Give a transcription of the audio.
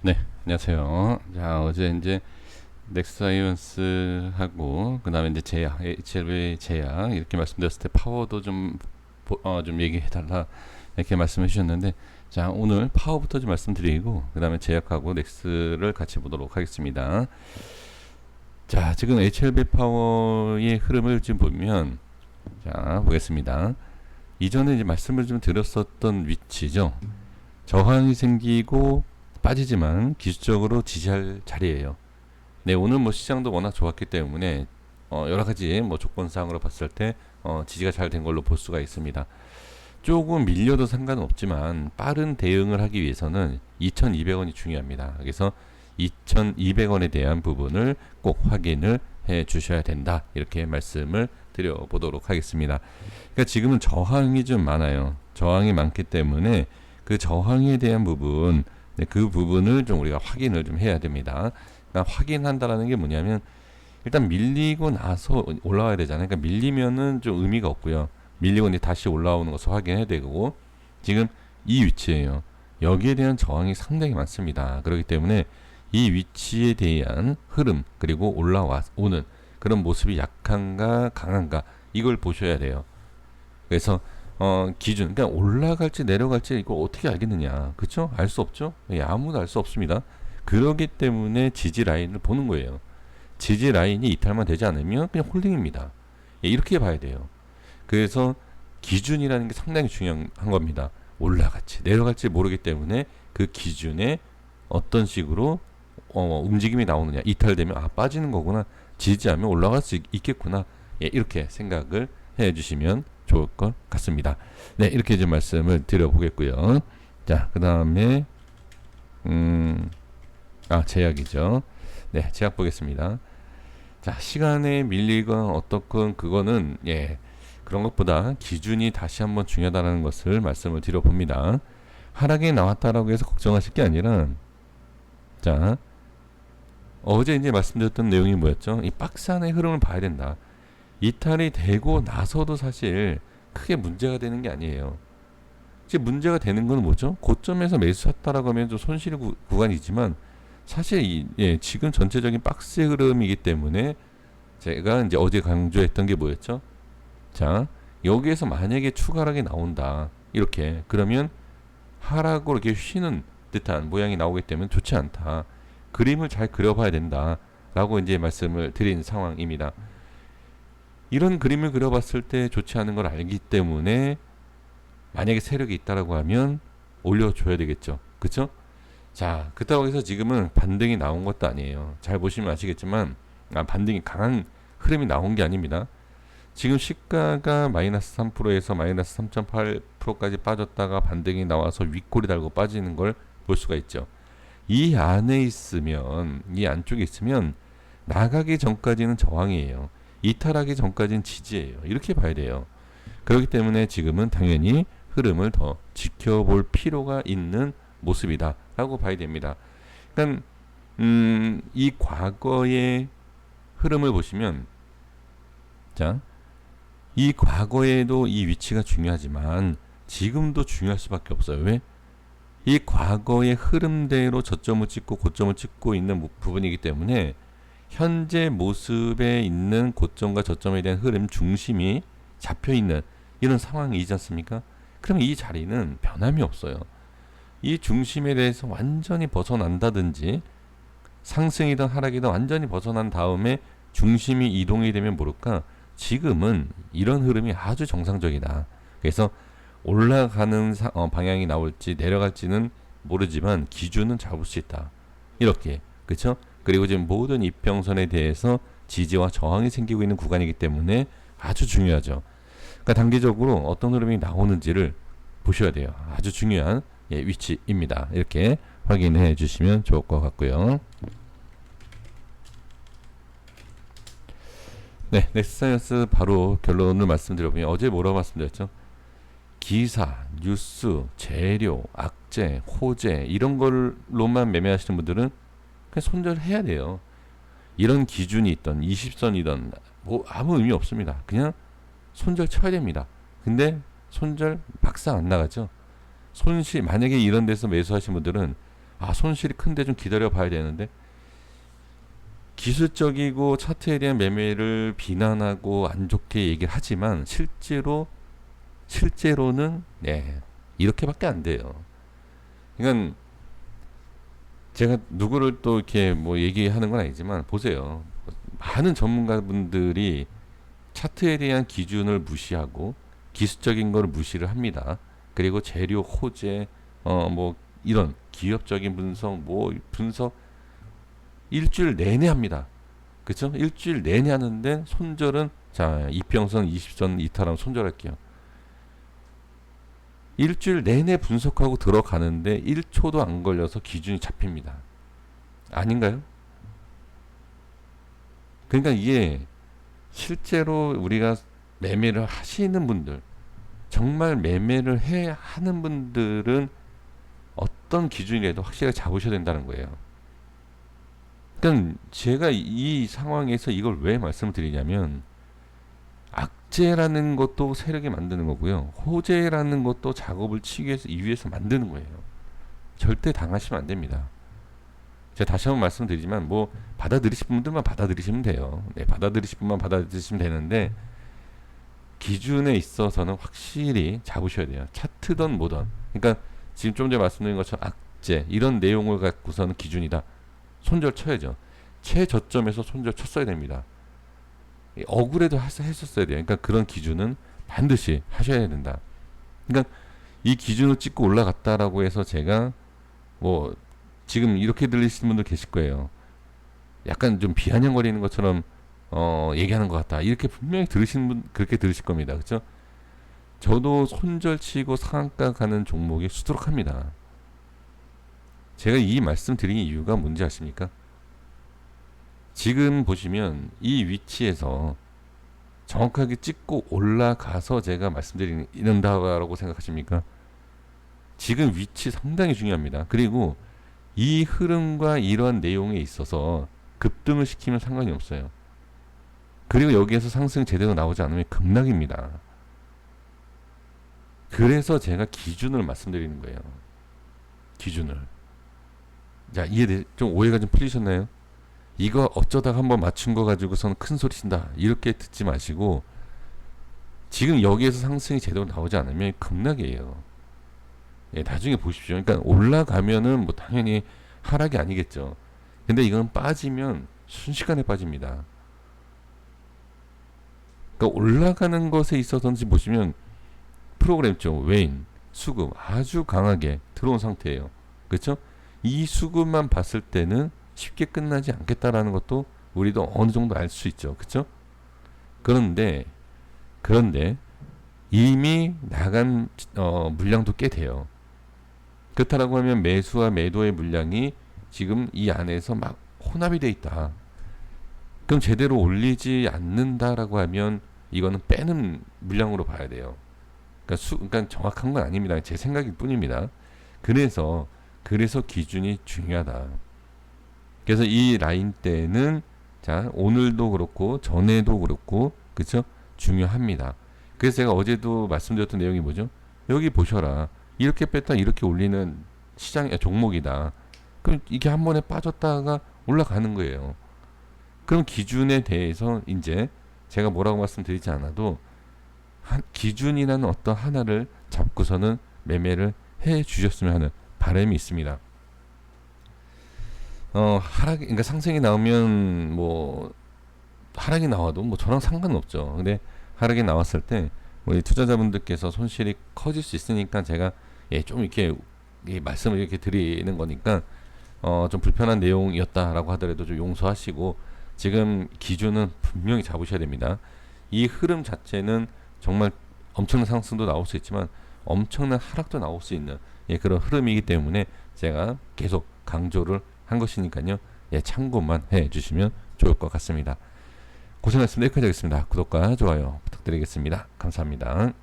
네, 안녕하세요. 자, 어제 이제 넥사이언스하고 그다음에 이제 제약, HLB 제약 이렇게 말씀드렸을 때 파워도 좀 얘기해 달라 이렇게 말씀해 주셨는데, 자, 오늘 파워부터 좀 말씀드리고 그다음에 제약하고 넥스를 같이 보도록 하겠습니다. 자, 지금 HLB 파워의 흐름을 지금 보면, 자, 보겠습니다. 이전에 이제 말씀을 좀 드렸었던 위치죠. 저항이 생기고 빠지지만 기술적으로 지지할 자리예요. 네, 오늘 뭐 시장도 워낙 좋았기 때문에 여러 가지 뭐 조건상으로 봤을 때 지지가 잘 된 걸로 볼 수가 있습니다. 조금 밀려도 상관은 없지만 빠른 대응을 하기 위해서는 2,200원이 중요합니다. 그래서 2,200원에 대한 부분을 꼭 확인을 해 주셔야 된다. 이렇게 말씀을 드려보도록 하겠습니다. 그러니까 지금은 저항이 좀 많아요. 저항이 많기 때문에 그 저항에 대한 부분, 네, 그 부분을 좀 우리가 확인을 좀 해야 됩니다. 그러니까 확인한다라는 게 뭐냐면, 일단 밀리고 나서 올라와야 되잖아요. 그러니까 밀리면은 좀 의미가 없고요. 밀리고 이제 다시 올라오는 것을 확인해야 되고, 지금 이 위치예요. 여기에 대한 저항이 상당히 많습니다. 그렇기 때문에 이 위치에 대한 흐름, 그리고 오는 그런 모습이 약한가 강한가, 이걸 보셔야 돼요. 그래서 기준, 그러니까 올라갈지 내려갈지 이거 어떻게 알겠느냐, 그렇죠? 알 수 없죠. 예, 아무도 알 수 없습니다. 그렇기 때문에 지지 라인을 보는 거예요. 지지 라인이 이탈만 되지 않으면 그냥 홀딩입니다. 예, 이렇게 봐야 돼요. 그래서 기준이라는 게 상당히 중요한 겁니다. 올라갈지 내려갈지 모르기 때문에 그 기준에 어떤 식으로 움직임이 나오느냐, 이탈되면 빠지는 거구나, 지지하면 올라갈 수 있겠구나, 예, 이렇게 생각을 해주시면 좋을 것 같습니다. 네, 이렇게 좀 말씀을 드려보겠고요. 자, 그 다음에 제약이죠. 네, 제약 보겠습니다. 자, 시간에 밀리건 어떻건 그거는 그런 것보다 기준이 다시 한번 중요하다는 것을 말씀을 드려봅니다. 하락이 나왔다라고 해서 걱정하실 게 아니라, 자, 어제 이제 말씀드렸던 내용이 뭐였죠? 이 박스 안의 흐름을 봐야 된다. 이탈이 되고 나서도 사실 크게 문제가 되는 게 아니에요. 이제 문제가 되는 건 뭐죠? 고점에서 매수했다라고 하면 좀 손실 구간이지만, 사실 지금 전체적인 박스의 흐름이기 때문에 제가 이제 어제 강조했던 게 뭐였죠? 자, 여기에서 만약에 추가 하락이 나온다, 이렇게, 그러면 하락으로 이렇게 쉬는 듯한 모양이 나오기 때문에 좋지 않다. 그림을 잘 그려봐야 된다, 라고 이제 말씀을 드린 상황입니다. 이런 그림을 그려봤을 때 좋지 않은 걸 알기 때문에 만약에 세력이 있다라고 하면 올려줘야 되겠죠. 그쵸? 자, 그렇다고 해서 지금은 반등이 나온 것도 아니에요. 잘 보시면 아시겠지만 반등이 강한 흐름이 나온 게 아닙니다. 지금 시가가 마이너스 3%에서 마이너스 3.8%까지 빠졌다가 반등이 나와서 윗골이 달고 빠지는 걸 볼 수가 있죠. 이 안에 있으면, 이 안쪽에 있으면 나가기 전까지는 저항이에요. 이탈하기 전까지는 지지예요. 이렇게 봐야 돼요. 그렇기 때문에 지금은 당연히 흐름을 더 지켜볼 필요가 있는 모습이다 라고 봐야 됩니다. 그러니까 이 과거의 흐름을 보시면, 자, 이 과거에도 이 위치가 중요하지만 지금도 중요할 수밖에 없어요. 왜? 이 과거의 흐름대로 저점을 찍고 고점을 찍고 있는 부분이기 때문에 현재 모습에 있는 고점과 저점에 대한 흐름 중심이 잡혀있는 이런 상황이지 않습니까? 그럼 이 자리는 변함이 없어요. 이 중심에 대해서 완전히 벗어난다든지, 상승이든 하락이든 완전히 벗어난 다음에 중심이 이동이 되면 모를까, 지금은 이런 흐름이 아주 정상적이다. 그래서 올라가는 방향이 나올지 내려갈지는 모르지만 기준은 잡을 수 있다, 이렇게. 그렇죠? 그리고 지금 모든 이평선에 대해서 지지와 저항이 생기고 있는 구간이기 때문에 아주 중요하죠. 그러니까 단기적으로 어떤 흐름이 나오는지를 보셔야 돼요. 아주 중요한 위치입니다. 이렇게 확인해 주시면 좋을 것 같고요. 네, 넥스사이언스 바로 결론을 말씀드려보면, 어제 뭐라고 말씀드렸죠? 기사, 뉴스, 재료, 악재, 호재, 이런 걸로만 매매하시는 분들은 그냥 손절해야 돼요. 이런 기준이 있던 20선이던 뭐 아무 의미 없습니다. 그냥 손절 쳐야 됩니다. 근데 손절 박상 안 나가죠. 손실, 만약에 이런 데서 매수하신 분들은 아, 손실이 큰데 좀 기다려 봐야 되는데, 기술적이고 차트에 대한 매매를 비난하고 안 좋게 얘기를 하지만 실제로는 네, 이렇게밖에 안 돼요. 그러니까 제가 누구를 또 이렇게 뭐 얘기하는 건 아니지만 보세요. 많은 전문가분들이 차트에 대한 기준을 무시하고 기술적인 걸 무시를 합니다. 그리고 재료, 호재, 뭐 이런 기업적인 분석, 뭐 분석 일주일 내내 합니다. 그쵸? 일주일 내내 하는데 손절은 자 이평선 20선 이탈하면 손절할게요. 일주일 내내 분석하고 들어가는데 1초도 안 걸려서 기준이 잡힙니다. 아닌가요? 그러니까 이게 실제로 우리가 매매를 하시는 분들, 정말 매매를 해 하는 분들은 어떤 기준이라도 확실하게 잡으셔야 된다는 거예요. 그러니까 제가 이 상황에서 이걸 왜 말씀을 드리냐면, 악재라는 것도 세력이 만드는 거고요. 호재라는 것도 작업을 치기 위해서 이 위에서 만드는 거예요. 절대 당하시면 안 됩니다. 제가 다시 한번 말씀드리지만 뭐 받아들이실 분들만 받아들이시면 돼요. 네, 받아들이실 분만 받아들이시면 되는데 기준에 있어서는 확실히 잡으셔야 돼요. 차트든 뭐든. 그러니까 지금 좀 전에 말씀드린 것처럼 악재 이런 내용을 갖고서는 기준이다. 손절 쳐야죠. 최저점에서 손절 쳤어야 됩니다. 억울해도 했었어야 돼요. 그러니까 그런 기준은 반드시 하셔야 된다. 그러니까 이 기준을 찍고 올라갔다라고 해서 제가 뭐 지금 이렇게 들리시는 분들 계실 거예요. 약간 좀 비아냥거리는 것처럼 얘기하는 것 같다. 이렇게 분명히 들으시는 분 그렇게 들으실 겁니다. 그렇죠? 저도 손절치고 상한가 가는 종목이 수두룩합니다. 제가 이 말씀 드린 이유가 뭔지 아십니까? 지금 보시면 이 위치에서 정확하게 찍고 올라가서 제가 말씀드린다고 생각하십니까? 지금 위치 상당히 중요합니다. 그리고 이 흐름과 이러한 내용에 있어서 급등을 시키면 상관이 없어요. 그리고 여기에서 상승이 제대로 나오지 않으면 급락입니다. 그래서 제가 기준을 말씀드리는 거예요. 기준을. 자, 좀 오해가 좀 풀리셨나요? 이거 어쩌다가 한번 맞춘 거 가지고서는 큰 소리 친다. 이렇게 듣지 마시고 지금 여기에서 상승이 제대로 나오지 않으면 급락이에요. 예, 나중에 보십시오. 그러니까 올라가면은 뭐 당연히 하락이 아니겠죠. 근데 이건 빠지면 순식간에 빠집니다. 그러니까 올라가는 것에 있어서는 지금 보시면 프로그램 쪽 웨인, 수급 아주 강하게 들어온 상태예요. 그렇죠? 이 수급만 봤을 때는 쉽게 끝나지 않겠다라는 것도 우리도 어느 정도 알 수 있죠. 그렇죠? 그런데 이미 나간 물량도 꽤 돼요. 그렇다라고 하면 매수와 매도의 물량이 지금 이 안에서 막 혼합이 돼 있다. 그럼 제대로 올리지 않는다라고 하면 이거는 빼는 물량으로 봐야 돼요. 그러니까 정확한 건 아닙니다. 제 생각일 뿐입니다. 그래서 기준이 중요하다. 그래서 이 라인 때는 자 오늘도 그렇고 전에도 그렇고 그쵸 중요합니다. 그래서 제가 어제도 말씀드렸던 내용이 뭐죠? 여기 보셔라. 이렇게 뺐다 이렇게 올리는 종목이다. 그럼 이게 한 번에 빠졌다가 올라가는 거예요. 그럼 기준에 대해서 이제 제가 뭐라고 말씀드리지 않아도 기준이라는 어떤 하나를 잡고서는 매매를 해 주셨으면 하는 바람이 있습니다. 그러니까 상승이 나오면 뭐 하락이 나와도 뭐 저랑 상관없죠. 근데 하락이 나왔을 때 우리 투자자분들께서 손실이 커질 수 있으니까 제가 좀 이렇게 말씀을 이렇게 드리는 거니까 좀 불편한 내용이었다라고 하더라도 좀 용서하시고 지금 기준은 분명히 잡으셔야 됩니다. 이 흐름 자체는 정말 엄청난 상승도 나올 수 있지만 엄청난 하락도 나올 수 있는 그런 흐름이기 때문에 제가 계속 강조를 한 것이니까요. 참고만 해 주시면 좋을 것 같습니다. 고생하셨습니다. 여기까지 하겠습니다. 구독과 좋아요 부탁드리겠습니다. 감사합니다.